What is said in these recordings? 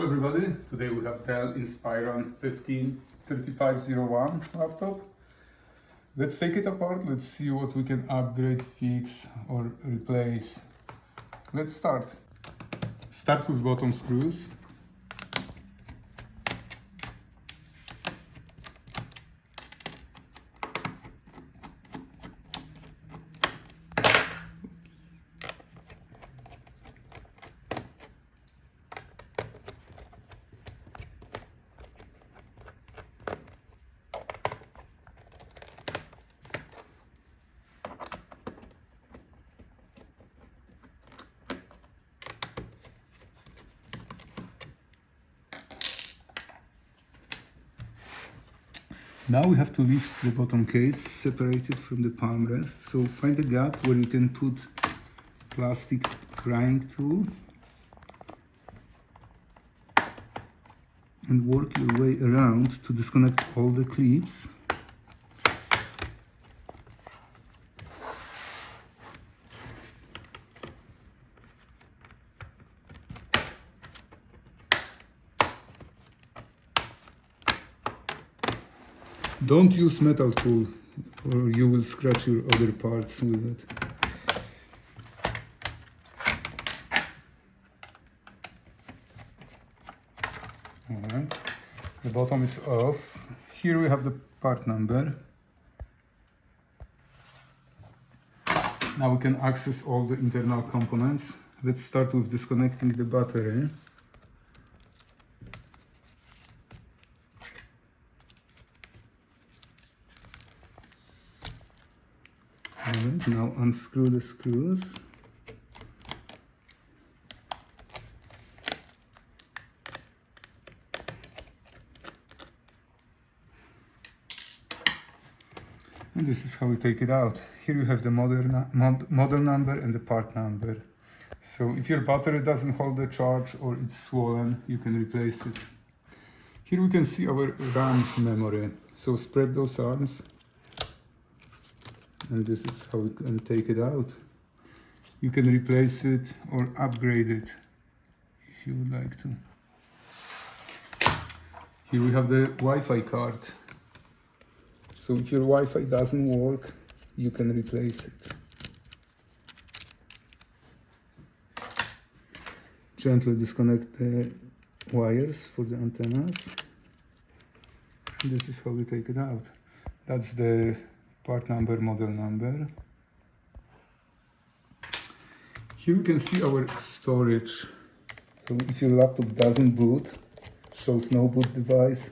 Hello everybody, today we have Dell Inspiron 153501 laptop. Let's take it apart, let's see what we can upgrade, fix or replace. Let's start. Start with bottom screws. Now we have to lift the bottom case, separate it from the palmrest. So find a gap where you can put plastic prying tool and work your way around to disconnect all the clips. Don't use metal tool or you will scratch your other parts with it. Alright, the bottom is off. Here we have the part number. Now we can access all the internal components. Let's start with disconnecting the battery. Alright, now unscrew the screws. And this is how we take it out. Here you have the model number and the part number. So if your battery doesn't hold the charge or it's swollen, you can replace it. Here we can see our RAM memory. So spread those arms. And this is how we can take it out. You can replace it or upgrade it if you would like to. Here we have the Wi-Fi card. So if your Wi-Fi doesn't work, you can replace it. Gently disconnect the wires for the antennas. And this is how we take it out. That's the part number, model number. Here you can see our storage. So if your laptop doesn't boot, shows no boot device,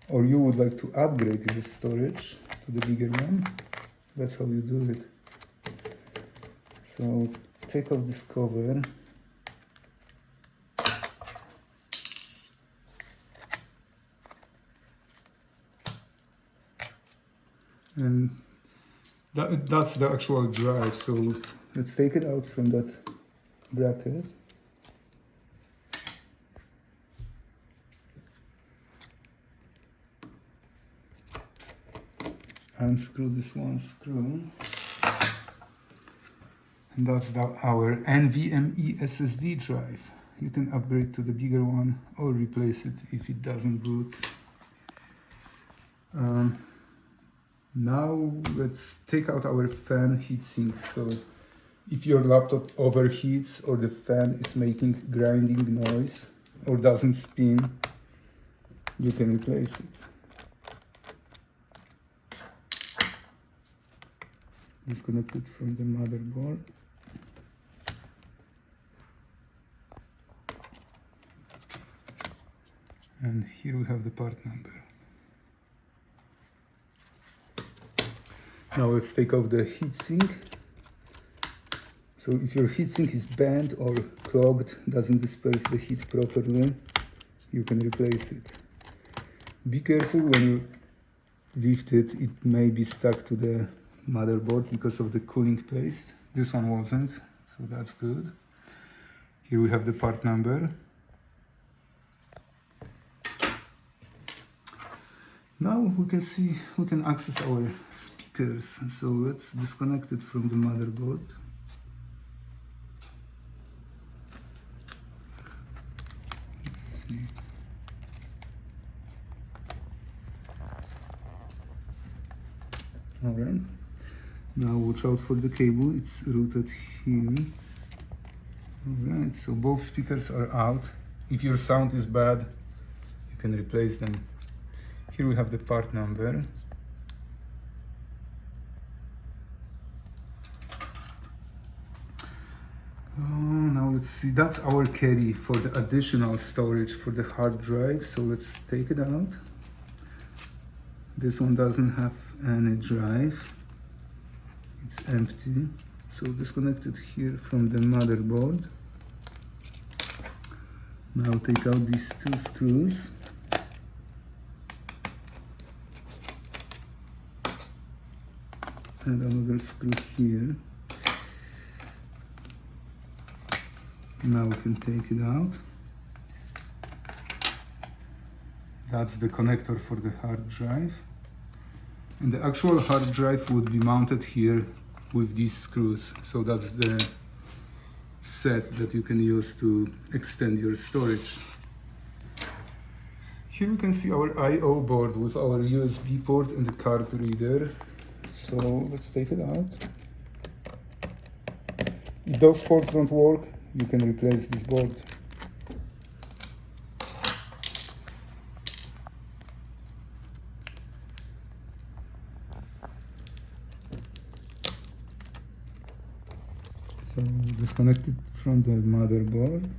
or you would like to upgrade the storage to the bigger one, that's how you do it. So take off this cover. And that's the actual drive, so let's take it out from that bracket. Unscrew this one screw. And that's our NVMe SSD drive. You can upgrade to the bigger one or replace it if it doesn't boot. Now let's take out our fan heatsink. So if your laptop overheats or the fan is making grinding noise or doesn't spin, you can replace it. Disconnect it from the motherboard. And here we have the part number. Now let's take off the heatsink. So if your heatsink is bent or clogged, doesn't disperse the heat properly, you can replace it. Be careful when you lift it, it may be stuck to the motherboard because of the cooling paste. This one wasn't, so that's good. Here we have the part number. Now we can access our speakers. So let's disconnect it from the motherboard. Let's see. Alright, now watch out for the cable, it's routed here. Alright, so both speakers are out. If your sound is bad, you can replace them. Here we have the part number. Now let's see, that's our Caddy for the additional storage for the hard drive. So let's take it out. This one doesn't have any drive, it's empty. So disconnect it here from the motherboard. Now take out these two screws. And another screw here. Now we can take it out. That's the connector for the hard drive. And the actual hard drive would be mounted here with these screws. So that's the set that you can use to extend your storage. Here we can see our I/O board with our USB port and the card reader. So let's take it out. If those ports don't work, you can replace this board. So disconnect it from the motherboard.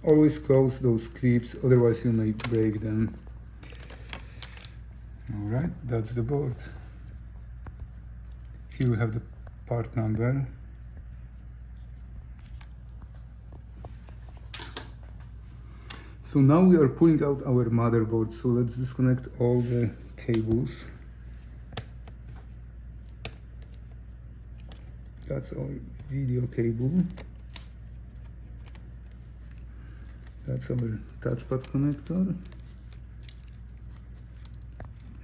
Always close those clips, otherwise you may break them. Alright, that's the board. Here we have the part number. So now we are pulling out our motherboard, so let's disconnect all the cables. That's our video cable. That's our touchpad connector.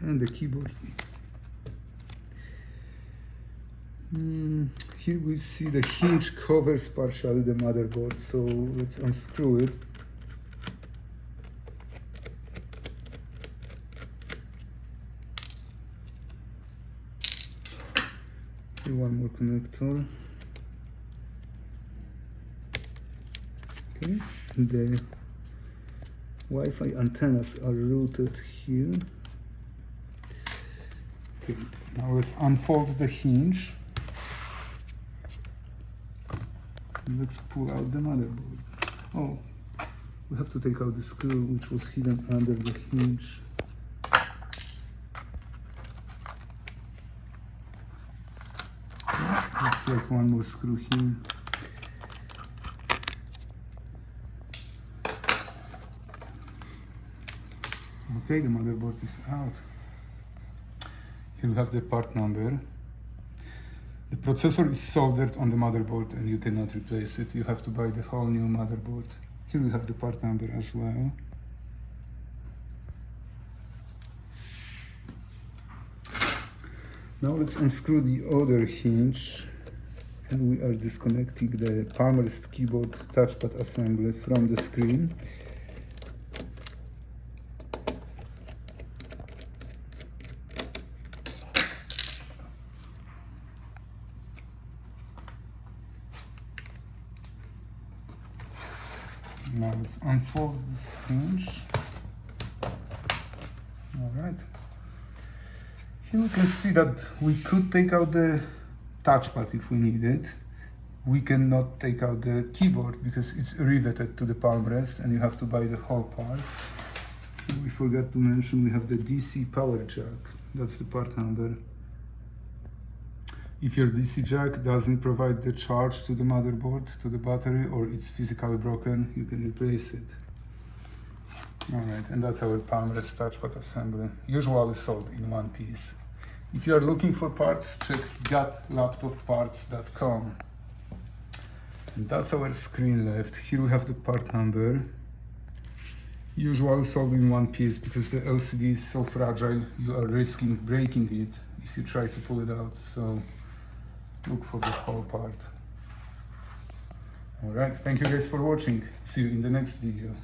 And the keyboard. Here we see the hinge covers partially the motherboard, so let's unscrew it. Here one more connector. Okay, and the Wi-Fi antennas are routed here. Okay, now let's unfold the hinge. Let's pull out the motherboard. Oh, we have to take out the screw which was hidden under the hinge. Looks like one more screw here. Okay, the motherboard is out. Here we have the part number. The processor is soldered on the motherboard and you cannot replace it. You have to buy the whole new motherboard. Here we have the part number as well. Now let's unscrew the other hinge and we are disconnecting the Palmrest keyboard touchpad assembly from the screen. Now let's unfold this hinge. Alright. Here we can see that we could take out the touchpad if we need it. We cannot take out the keyboard because it's riveted to the Palmrest and you have to buy the whole part. We forgot to mention we have the DC power jack. That's the part number. If your DC jack doesn't provide the charge to the motherboard, to the battery, or it's physically broken, you can replace it. Alright, and that's our Palmrest touchpad assembly, usually sold in one piece. If you are looking for parts, check gotlaptopparts.com. And that's our screen left. Here we have the part number. Usually sold in one piece because the LCD is so fragile, you are risking breaking it if you try to pull it out. So look for the whole part. Alright, thank you guys for watching. See you in the next video.